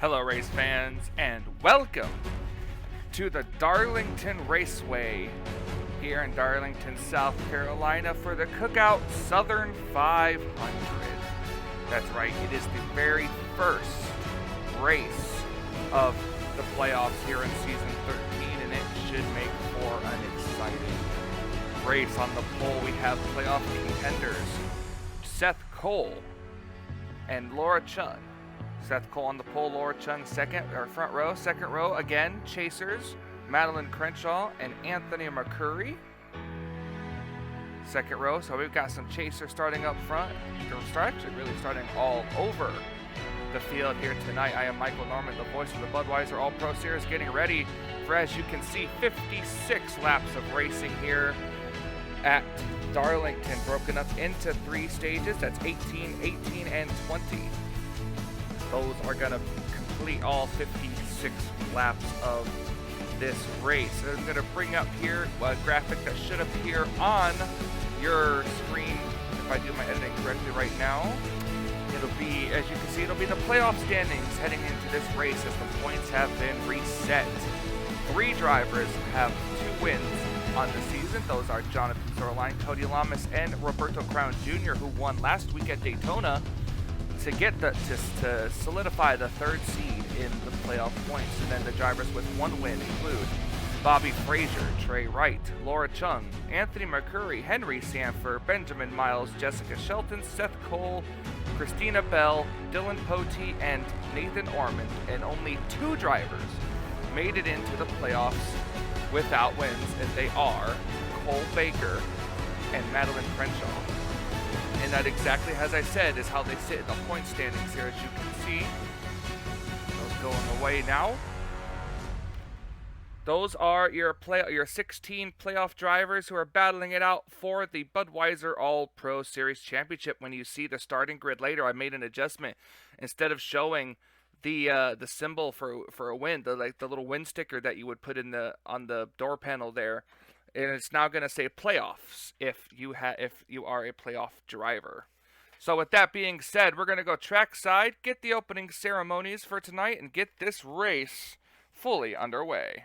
Hello race fans and welcome to the Darlington Raceway here in Darlington, South Carolina for the Cookout Southern 500. That's right, it is the very first race of the playoffs here in season 13 and it should make for an exciting race. On the pole we have playoff contenders Seth Cole and Laura Chung. Seth Cole on the pole, Laura Chung front row. Second row, again, Chasers, Madeline Crenshaw and Anthony McCurry. Second row, so we've got some Chasers starting up front. They're actually really starting all over the field here tonight. I am Michael Norman, the voice of the Budweiser All-Pro Series, getting ready for, as you can see, 56 laps of racing here at Darlington, broken up into 3 stages. That's 18, 18, and 20. Those are going to complete all 56 laps of this race. So I'm going to bring up here a graphic that should appear on your screen if I do my editing correctly right now. It'll be, as you can see, it'll be the playoff standings heading into this race as the points have been reset. 3 drivers have 2 wins on the season. Those are Jonathan Zorline, Cody Lamas, and Roberto Crown Jr., who won last week at Daytona to get to solidify the 3rd seed in the playoff points. And then the drivers with 1 win include Bobby Frazier, Trey Wright, Laura Chung, Anthony McCurry, Henry Sanford, Benjamin Miles, Jessica Shelton, Seth Cole, Christina Bell, Dylan Potey, and Nathan Ormond. And only 2 drivers made it into the playoffs without wins, and they are Cole Baker and Madeline Crenshaw. And that, exactly as I said, is how they sit in the point standings here, as you can see. Those going away now. Those are your 16 playoff drivers who are battling it out for the Budweiser All-Pro Series Championship. When you see the starting grid later, I made an adjustment. Instead of showing the symbol for a win, the little win sticker that you would put on the door panel there, and it's now going to say playoffs if you are a playoff driver. So with that being said, we're going to go trackside, get the opening ceremonies for tonight, and get this race fully underway.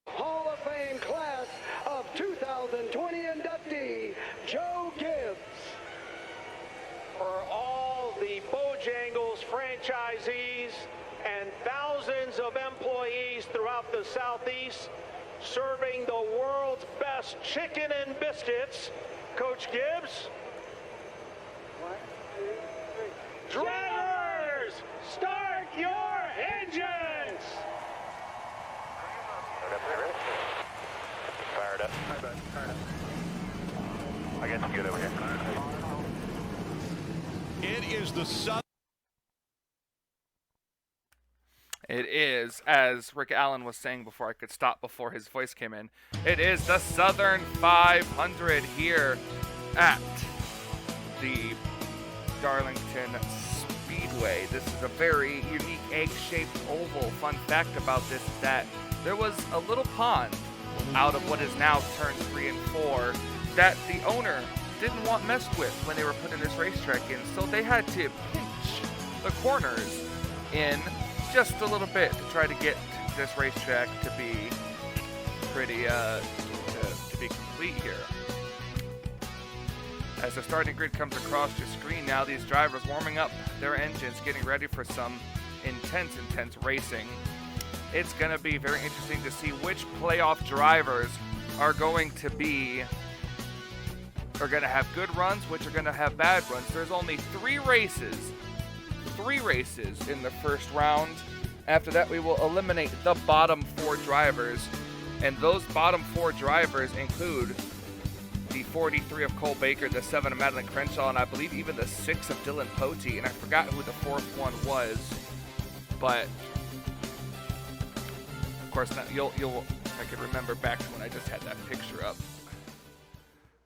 Hall of Fame class of 2020 inductee, Joe Gibbs. For all the Bojangles franchisees and thousands of employees throughout the Southeast, serving the world's best chicken and biscuits, Coach Gibbs. 1, 2, 3. Drivers, start your engines! Fired up. I got you good over here. It is the Southern. It is, as Rick Allen was saying before I could stop before his voice came in, it is the Southern 500 here at the Darlington Speedway. This is a very unique egg-shaped oval. Fun fact about this is that there was a little pond out of what is now turns 3 and 4 that the owner didn't want messed with when they were putting this racetrack in, so they had to pinch the corners in just a little bit to try to get this racetrack to be pretty to be complete here. As the starting grid comes across your screen now, these drivers warming up their engines, getting ready for some intense racing. It's going to be very interesting to see which playoff drivers are going to have good runs, which are going to have bad runs. There's only three races in the first round. After that, we will eliminate the bottom 4 drivers, and those bottom 4 drivers include the 43 of Cole Baker, the 7 of Madeline Crenshaw, and I believe even the 6 of Dylan Potey, and I forgot who the 4th one was, but of course you'll I can remember back to when I just had that picture up.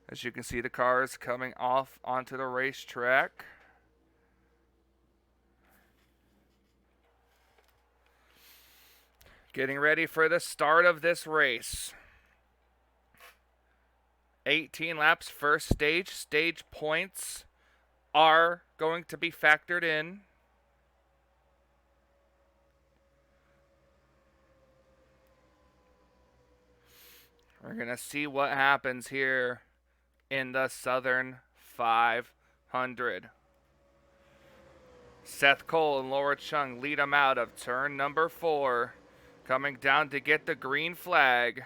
As you can see, the cars coming off onto the racetrack. Getting ready for the start of this race. 18 laps, first stage. Stage points are going to be factored in. We're going to see what happens here in the Southern 500. Seth Cole and Laura Chung lead them out of turn number 4. Coming down to get the green flag.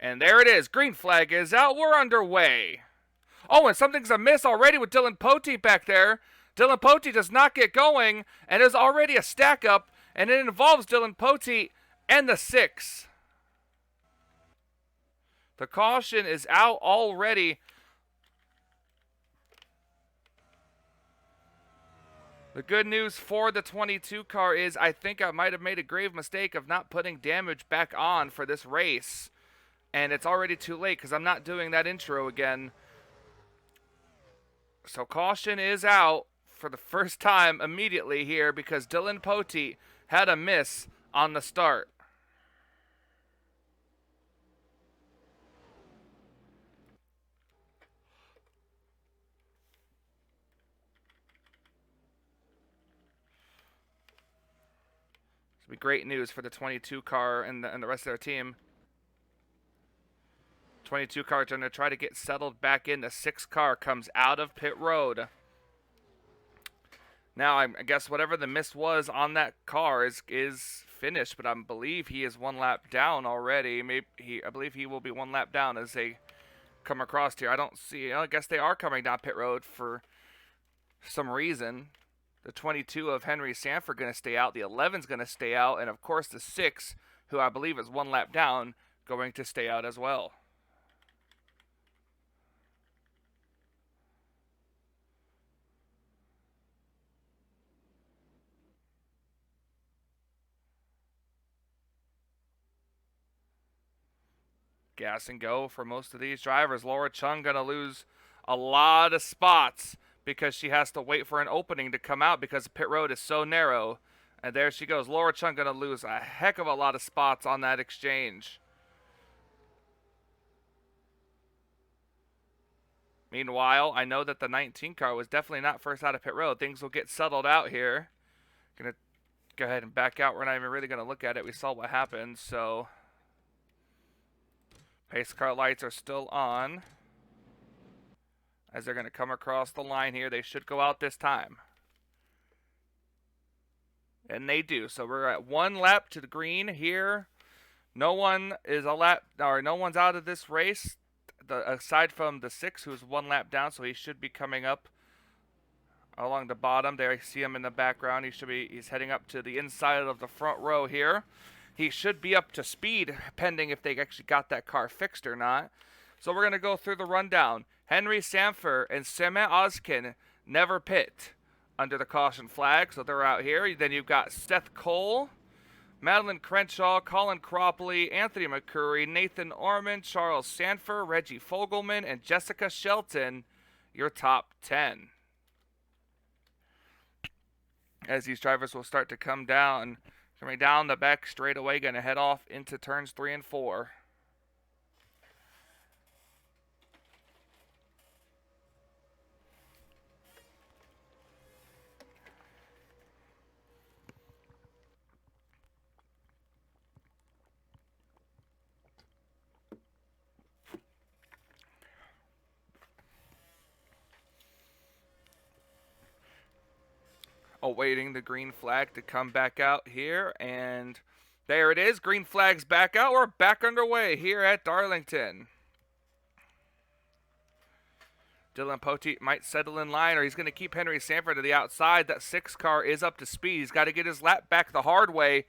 And there it is. Green flag is out. We're underway. Oh, and something's amiss already with Dylan Potey back there. Dylan Potey does not get going, and there's already a stack up, and it involves Dylan Potey and the 6. The caution is out already. The good news for the 22 car is I think I might have made a grave mistake of not putting damage back on for this race. And it's already too late because I'm not doing that intro again. So caution is out for the first time immediately here because Dylan Potey had a miss on the start. Be great news for the 22 car and the rest of their team. 22 car is going to try to get settled back in. The 6 car comes out of pit road. Now, I guess whatever the miss was on that car is finished, but I believe he is 1 lap down already. I believe he will be 1 lap down as they come across here. I don't see. I guess they are coming down pit road for some reason. The 22 of Henry Sanford going to stay out. The 11 is going to stay out. And, of course, the 6, who I believe is 1 lap down, going to stay out as well. Gas and go for most of these drivers. Laura Chung going to lose a lot of spots because she has to wait for an opening to come out because the pit road is so narrow. And there she goes. Laura Chung going to lose a heck of a lot of spots on that exchange. Meanwhile, I know that the 19 car was definitely not first out of pit road. Things will get settled out here. Going to go ahead and back out. We're not even really going to look at it. We saw what happened, so pace car lights are still on. As they're going to come across the line here, they should go out this time. And they do. So we're at 1 lap to the green here. No one is no one's out of this race, aside from the 6, who's 1 lap down. So he should be coming up along the bottom. There, you see him in the background. He's heading up to the inside of the front row here. He should be up to speed, pending if they actually got that car fixed or not. So we're going to go through the rundown. Henry Sanford and Sema Ozkin never pit. under the caution flag, so they're out here. Then you've got Seth Cole, Madeline Crenshaw, Colin Cropley, Anthony McCurry, Nathan Orman, Charles Sanford, Reggie Fogelman, and Jessica Shelton, your top 10. As these drivers will start to come down, coming down the back straightaway, going to head off into turns 3 and 4. Awaiting the green flag to come back out here, and there it is. Green flag's back out. We're back underway here at Darlington. Dylan Poteet might settle in line, or he's going to keep Henry Sanford to the outside. That 6 car is up to speed. He's got to get his lap back the hard way.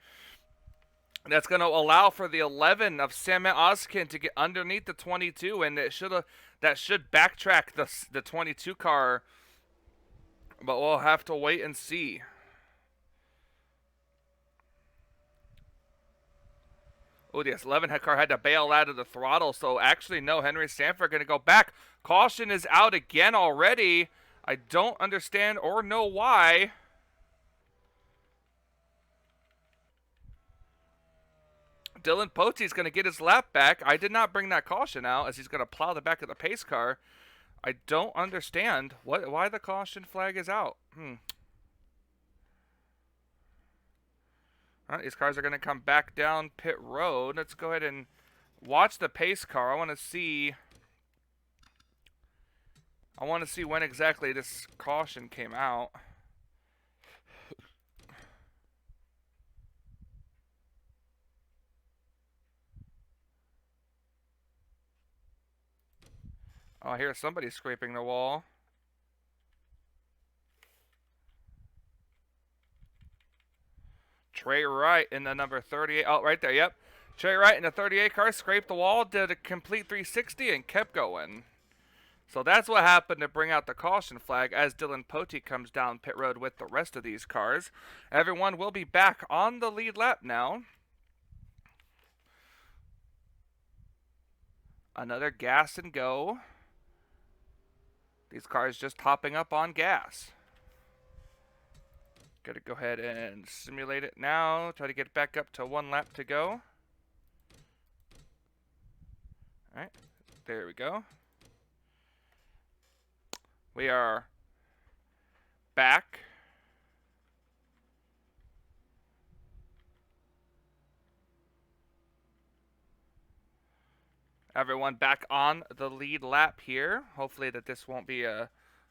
That's going to allow for the 11 of Sam Oskin to get underneath the 22, and that should backtrack the 22 car. But we'll have to wait and see. Oh, this 11 car had to bail out of the throttle. So actually, no, Henry Sanford going to go back. Caution is out again already. I don't understand or know why. Dylan Poteet's going to get his lap back. I did not bring that caution out as he's going to plow the back of the pace car. I don't understand why the caution flag is out. All right, these cars are going to come back down pit road. Let's go ahead and watch the pace car. I want to see when exactly this caution came out. Oh, I hear somebody scraping the wall. Trey Wright in the number 38. Oh, right there, yep. Trey Wright in the 38 car scraped the wall, did a complete 360, and kept going. So that's what happened to bring out the caution flag as Dylan Poteet comes down pit road with the rest of these cars. Everyone will be back on the lead lap now. Another gas and go. These cars just hopping up on gas. Gotta go ahead and simulate it now. Try to get back up to 1 lap to go. Alright, there we go. We are back. Everyone back on the lead lap here. Hopefully that this won't be a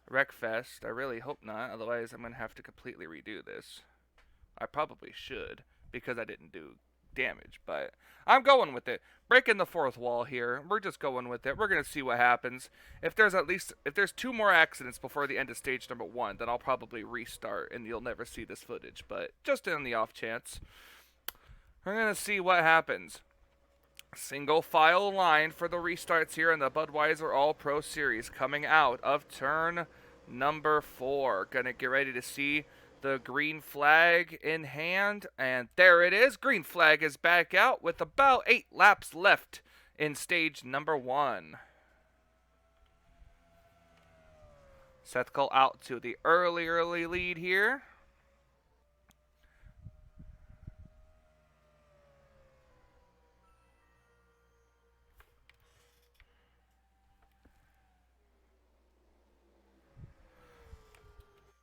wreck fest. I really hope not. Otherwise, I'm going to have to completely redo this. I probably should because I didn't do damage, but I'm going with it. Breaking the 4th wall here. We're just going with it. We're going to see what happens. If there's 2 more accidents before the end of stage number 1, then I'll probably restart and you'll never see this footage. But just on the off chance, we're going to see what happens. Single file line for the restarts here in the Budweiser All-Pro Series coming out of turn number 4. Gonna get ready to see the green flag in hand, and there it is. Green flag is back out with about 8 laps left in stage number 1. Seth Cole out to the early lead here.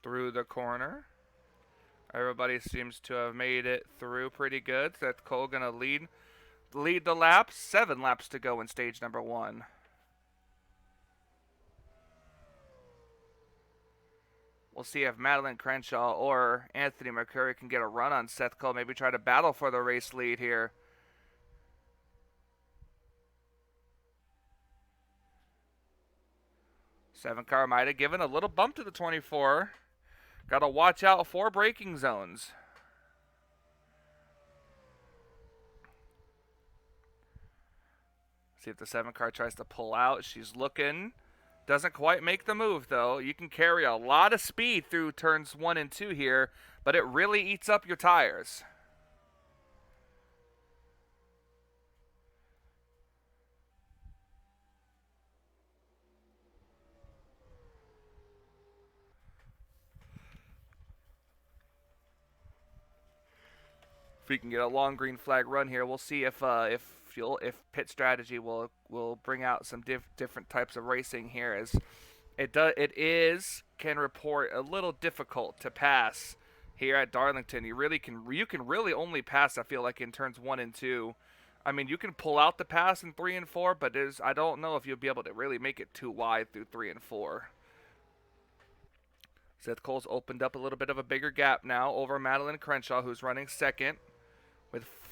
Through the corner. Everybody seems to have made it through pretty good. Seth Cole gonna lead the laps. 7 laps to go in stage number 1. We'll see if Madeline Crenshaw or Anthony McCurry can get a run on Seth Cole. Maybe try to battle for the race lead here. Seven car might have given a little bump to the 24. Got to watch out for braking zones. See if the 7 car tries to pull out. She's looking. Doesn't quite make the move, though. You can carry a lot of speed through turns 1 and 2 here, but it really eats up your tires. If we can get a long green flag run here, we'll see if pit strategy will bring out some different types of racing here, as can report a little difficult to pass here at Darlington. You can really only pass, I feel like, in turns 1 and 2. I mean, you can pull out the pass in 3 and 4, but I don't know if you'll be able to really make it too wide through 3 and 4. Seth Cole's opened up a little bit of a bigger gap now over Madeline Crenshaw, who's running second,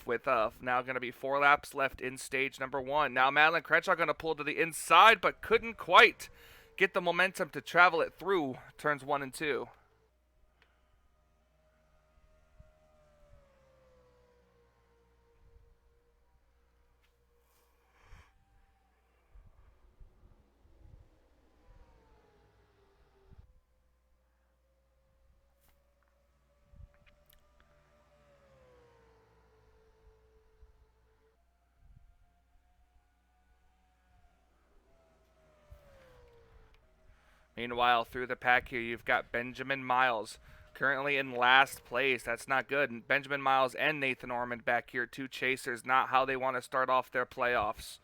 with now going to be 4 laps left in stage number 1. Now Madeline Crenshaw going to pull to the inside, but couldn't quite get the momentum to travel it through turns 1 and 2. Meanwhile, through the pack here, you've got Benjamin Miles currently in last place. That's not good. And Benjamin Miles and Nathan Ormond back here, 2 chasers, not how they want to start off their playoffs.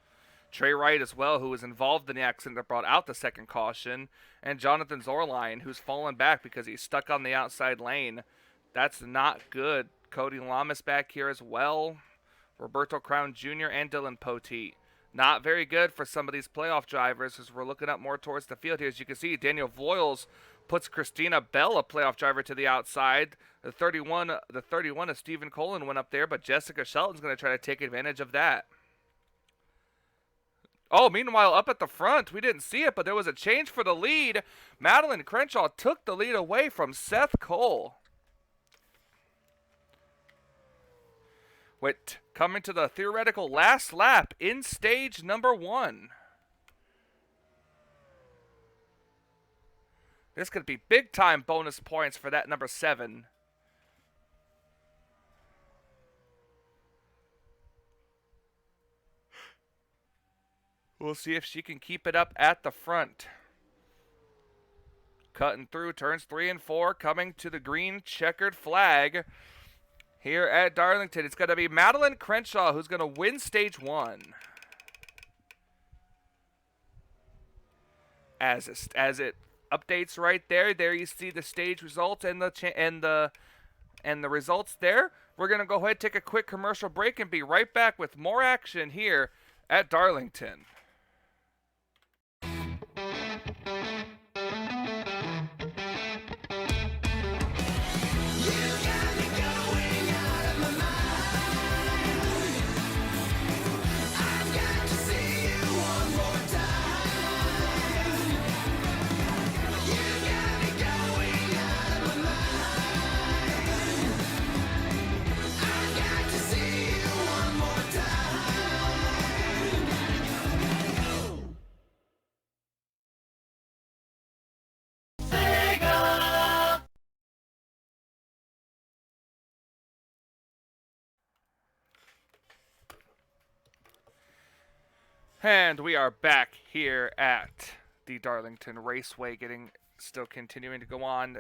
Trey Wright as well, who was involved in the accident that brought out the second caution. And Jonathan Zorline, who's fallen back because he's stuck on the outside lane. That's not good. Cody Lamas back here as well. Roberto Crown Jr. and Dylan Poteet. Not very good for some of these playoff drivers, as we're looking up more towards the field here. As you can see, Daniel Voiles puts Christina Bell, a playoff driver, to the outside. The 31 of Stephen Colin went up there, but Jessica Shelton's going to try to take advantage of that. Oh, meanwhile, up at the front, we didn't see it, but there was a change for the lead. Madeline Crenshaw took the lead away from Seth Cole. With coming to the theoretical last lap in stage number 1. This could be big time bonus points for that number 7. We'll see if she can keep it up at the front. Cutting through turns 3 and 4, coming to the green checkered flag. Here at Darlington, it's going to be Madeline Crenshaw who's going to win stage 1. As it updates right there, you see the stage results and the results there. We're going to go ahead, take a quick commercial break, and be right back with more action here at Darlington. And we are back here at the Darlington Raceway, still continuing to go on.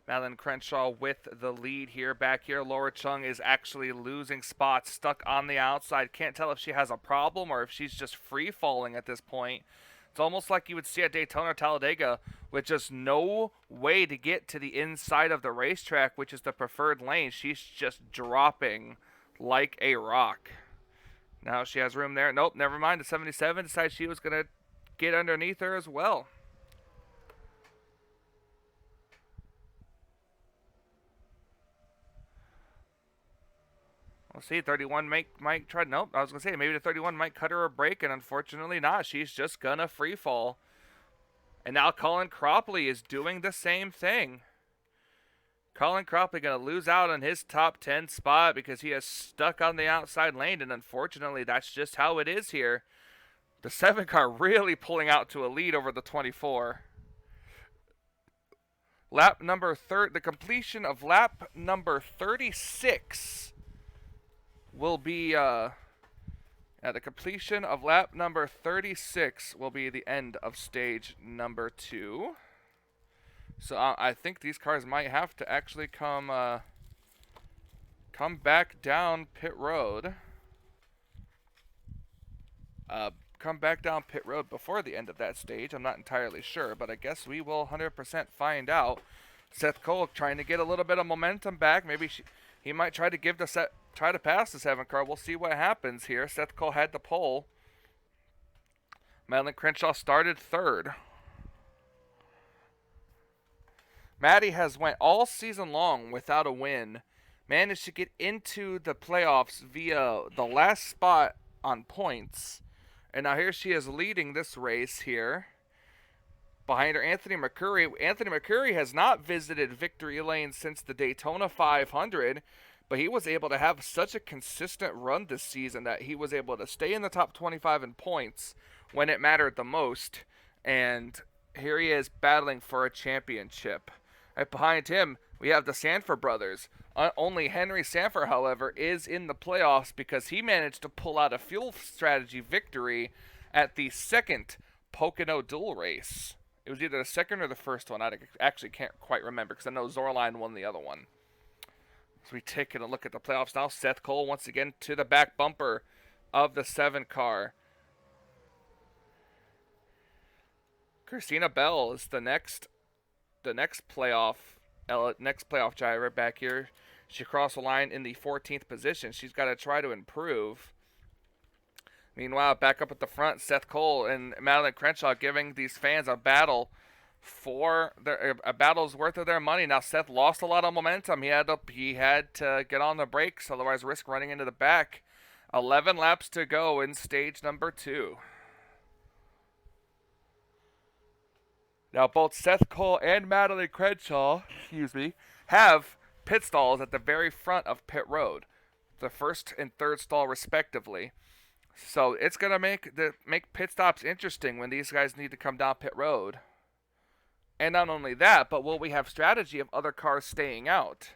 Madeline Crenshaw with the lead here. Back here, Laura Chung is actually losing spots, stuck on the outside. Can't tell if she has a problem or if she's just free-falling at this point. It's almost like you would see at Daytona or Talladega, with just no way to get to the inside of the racetrack, which is the preferred lane. She's just dropping like a rock. Now she has room there. Nope, never mind. The 77 decided she was going to get underneath her as well. We'll see. 31 might try. Nope, I was going to say maybe the 31 might cut her a break, and unfortunately not. She's just going to free fall. And now Colin Cropley is doing the same thing. Colin Cropley going to lose out on his top 10 spot because he is stuck on the outside lane, and unfortunately, that's just how it is here. The 7 car really pulling out to a lead over the 24. Lap number the completion of lap number 36 will be the completion of lap number 36 will be the end of stage number 2. So I think these cars might have to actually come back down pit road. Come back down pit road before the end of that stage. I'm not entirely sure, but I guess we will 100% find out. Seth Cole trying to get a little bit of momentum back. Maybe he might try to pass the 7 car. We'll see what happens here. Seth Cole had the pole. Madeline Crenshaw started 3rd. Maddie has went all season long without a win. Managed to get into the playoffs via the last spot on points. And now here she is leading this race here. Behind her, Anthony McCurry. Anthony McCurry has not visited victory lane since the Daytona 500, but he was able to have such a consistent run this season that he was able to stay in the top 25 in points when it mattered the most. And here he is battling for a championship. Right behind him, we have the Sanford brothers. Only Henry Sanford, however, is in the playoffs because he managed to pull out a fuel strategy victory at the second Pocono duel race. It was either the second or the first one. I actually can't quite remember because I know Zorline won the other one. So we take a look at the playoffs now. Seth Cole once again to the back bumper of the 7 car. Christina Bell is the next playoff driver back here. She crossed the line in the 14th position. She's got to try to improve. Meanwhile, back up at the front, Seth Cole and Madeline Crenshaw giving these fans a battle for a battle's worth of their money. Now Seth lost a lot of momentum. He had to get on the brakes, otherwise risk running into the back. 11 laps to go in stage number 2. Now both Seth Cole and Madeline Crenshaw, have pit stalls at the very front of pit road, the first and third stall respectively. So it's gonna make pit stops interesting when these guys need to come down pit road. And not only that, but will we have strategy of other cars staying out,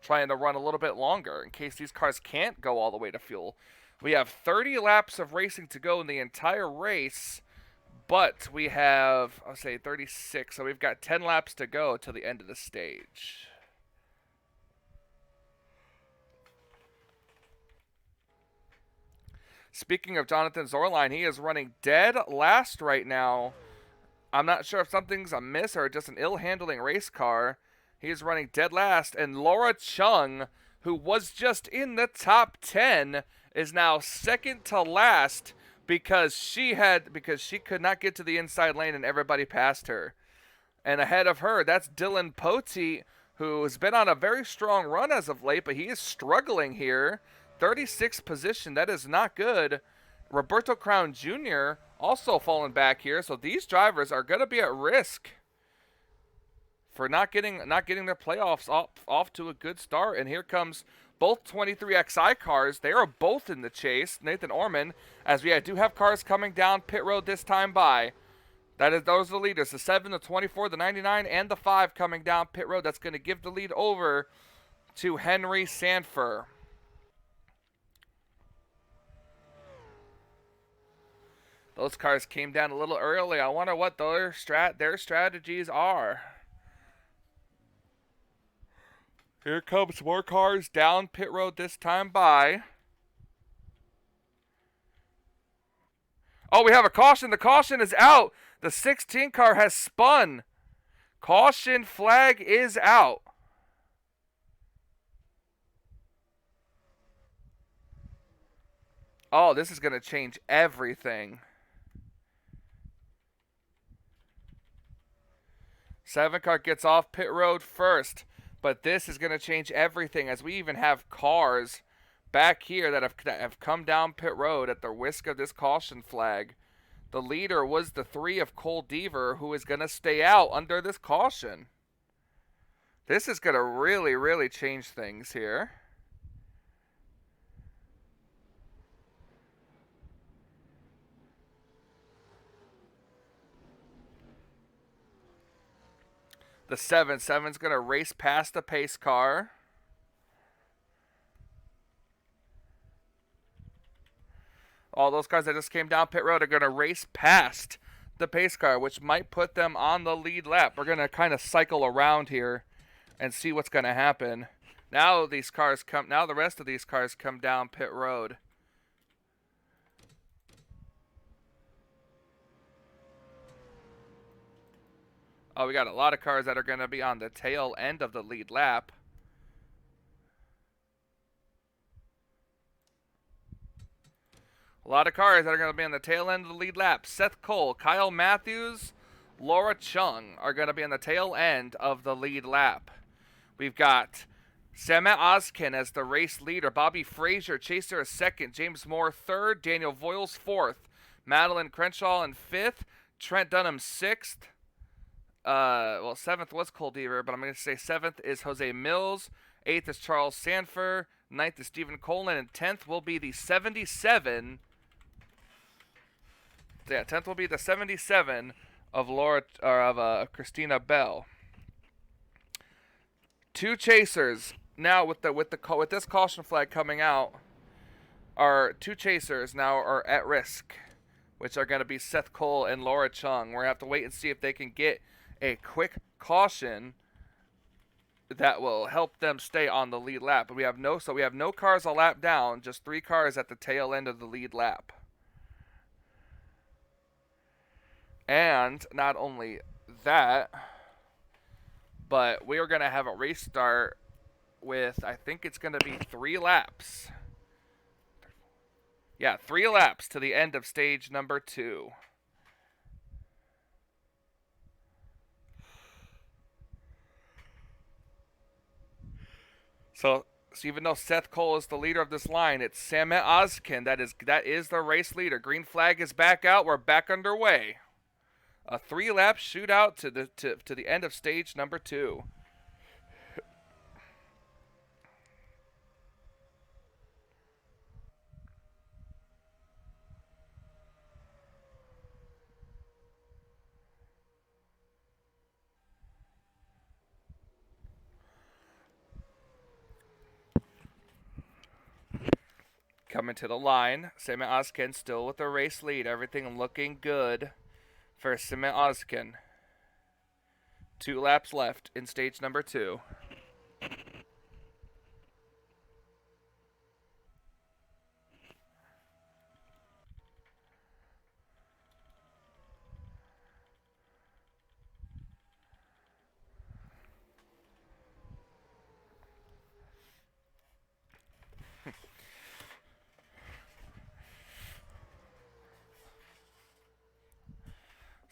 trying to run a little bit longer in case these cars can't go all the way to fuel. We have 30 laps of racing to go in the entire race, but we have, I'll say 36, so we've got 10 laps to go till the end of the stage. Speaking of Jonathan Zorline, he is running dead last right now. I'm not sure if something's amiss or just an ill-handling race car. He is running dead last, and Laura Chung, who was just in the top 10, is now second to last because she could not get to the inside lane and everybody passed her. And ahead of her, that's Dylan Poteet, who has been on a very strong run as of late, but he is struggling here. 36th position, that is not good. Roberto Crown Jr. also falling back here, so these drivers are going to be at risk for not getting their playoffs off to a good start. And here comes both 23XI cars. They are both in the chase. Nathan Orman, as we do have cars coming down pit road this time by. Those are the leaders, the 7, the 24, the 99, and the 5 coming down pit road. That's going to give the lead over to Henry Sanford. Those cars came down a little early. I wonder what their strategies are. Here comes more cars down pit road this time by. Oh, we have a caution. The caution is out. The 16 car has spun. Caution flag is out. Oh, this is going to change everything. 7 car gets off pit road first, but this is going to change everything as we even have cars back here that have come down pit road at the risk of this caution flag. The leader was the 3 of Cole Deaver, who is going to stay out under this caution. This is going to really, really change things here. The 7's going to race past the pace car. All those cars that just came down pit road are going to race past the pace car, which might put them on the lead lap. We're going to kind of cycle around here and see what's going to happen. Now the rest of these cars come down pit road. Oh, we got a lot of cars that are going to be on the tail end of the lead lap. A lot of cars that are going to be on the tail end of the lead lap. Seth Cole, Kyle Matthews, Laura Chung are going to be on the tail end of the lead lap. We've got Samet Ozkin as the race leader. Bobby Frazier, Chaser, is second. James Moore, third. Daniel Voiles, fourth. Madeline Crenshaw in fifth. Trent Dunham, sixth. Seventh was Cole Deaver, but I'm going to say seventh is Jose Mills. Eighth is Charles Sanford. Ninth is Stephen Coleman. And 10th will be the 77. Yeah, 10th will be the 77 of Christina Bell. Two chasers now with this caution flag coming out. Our two chasers now are at risk, which are going to be Seth Cole and Laura Chung. We're going to have to wait and see if they can get a quick caution that will help them stay on the lead lap. But we have no cars a lap down, just 3 cars at the tail end of the lead lap. And not only that, but we are going to have a race start with, I think it's going to be 3 laps. Yeah, 3 laps to the end of stage number 2. So even though Seth Cole is the leader of this line, it's Samet Ozkin that is the race leader. Green flag is back out. We're back underway. A 3-lap shootout to the end of stage number 2. Coming to the line, Samet Ozkin still with the race lead. Everything looking good for Samet Ozkin. 2 laps left in stage number 2.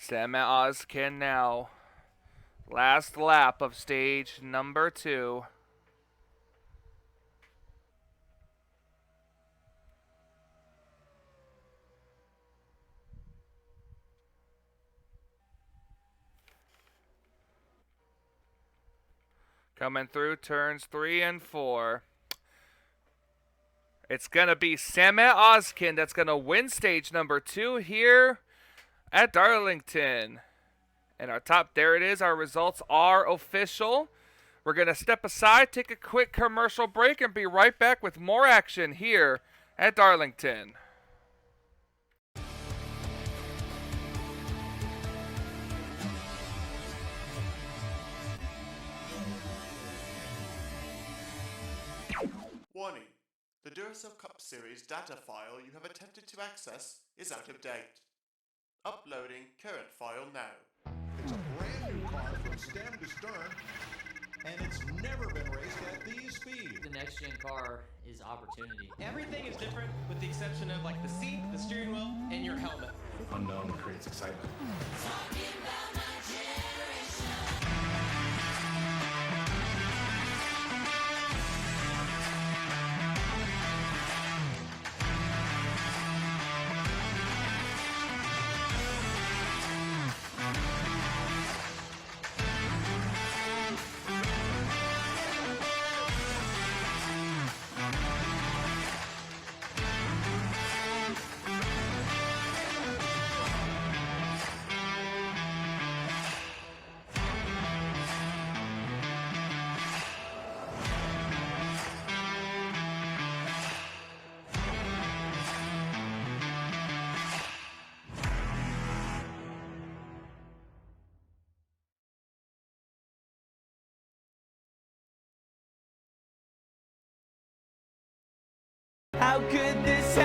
Samet Ozkin now. Last lap of stage number 2. Coming through turns 3 and 4. It's going to be Samet Ozkin that's going to win stage number 2 here at Darlington. And there it is. Our results are official. We're going to step aside, take a quick commercial break, and be right back with more action here at Darlington. Warning. The Duracell Cup Series data file you have attempted to access is out of date. Uploading current file now. It's a brand new car from stem to stern, and it's never been raced at these speeds. The next gen car is opportunity. Everything is different with the exception of like the seat, the steering wheel, and your helmet. Unknown creates excitement. How could this happen?